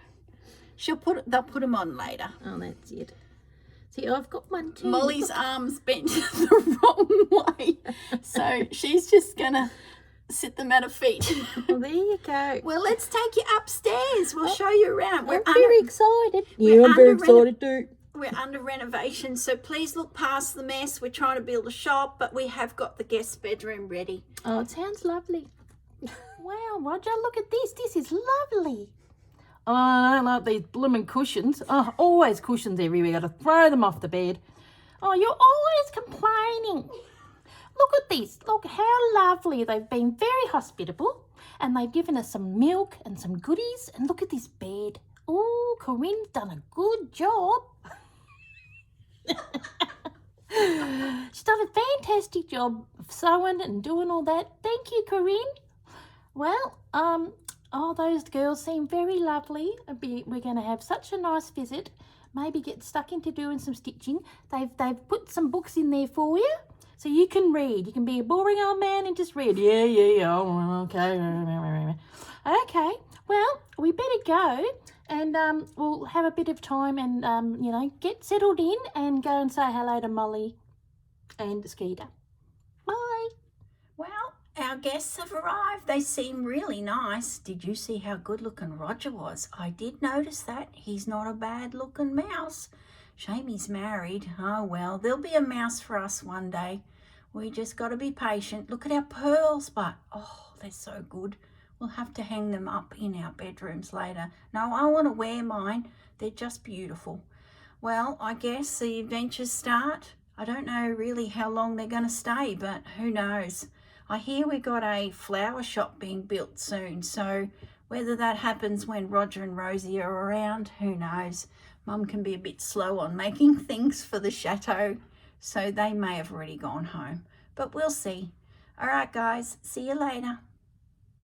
They'll put them on later. Oh, that's it. See, I've got one too. Molly's arm's bent the wrong way. So she's just going to sit them at her feet. Well, there you go. Well, let's take you upstairs. We'll show you around. I'm very excited. Yeah, I'm very excited too. We're under renovation, so please look past the mess. We're trying to build a shop, but we have got the guest bedroom ready. Oh, it sounds lovely. Wow, Roger, look at this. This is lovely. Oh, I don't like these blooming cushions. Oh, always cushions everywhere. Got to throw them off the bed. Oh, you're always complaining. Look at this. Look how lovely. They've been very hospitable and they've given us some milk and some goodies. And look at this bed. Oh, Corrine's done a good job. She's done a fantastic job of sewing and doing all that. Thank you, Corrine. Well, those girls seem very lovely. We're going to have such a nice visit. Maybe get stuck into doing some stitching. They've put some books in there for you, so you can read. You can be a boring old man and just read. Yeah. Oh, okay. Okay. Well, we better go, and we'll have a bit of time and get settled in and go and say hello to Molly and Skeeter. Bye. Well, our guests have arrived. They seem really nice. Did you see how good looking Roger was? I did notice that. He's not a bad looking mouse. Shame he's married. Oh well, there'll be a mouse for us one day. We just got to be patient. Look at our pearls, but oh, they're so good. We'll have to hang them up in our bedrooms later. No, I want to wear mine. They're just beautiful. Well, I guess the adventures start. I don't know really how long they're going to stay, but who knows. I hear we got a flower shop being built soon, so whether that happens when Roger and Rosie are around, who knows. Mum can be a bit slow on making things for the chateau, so they may have already gone home, but we'll see. All right, guys, see you later.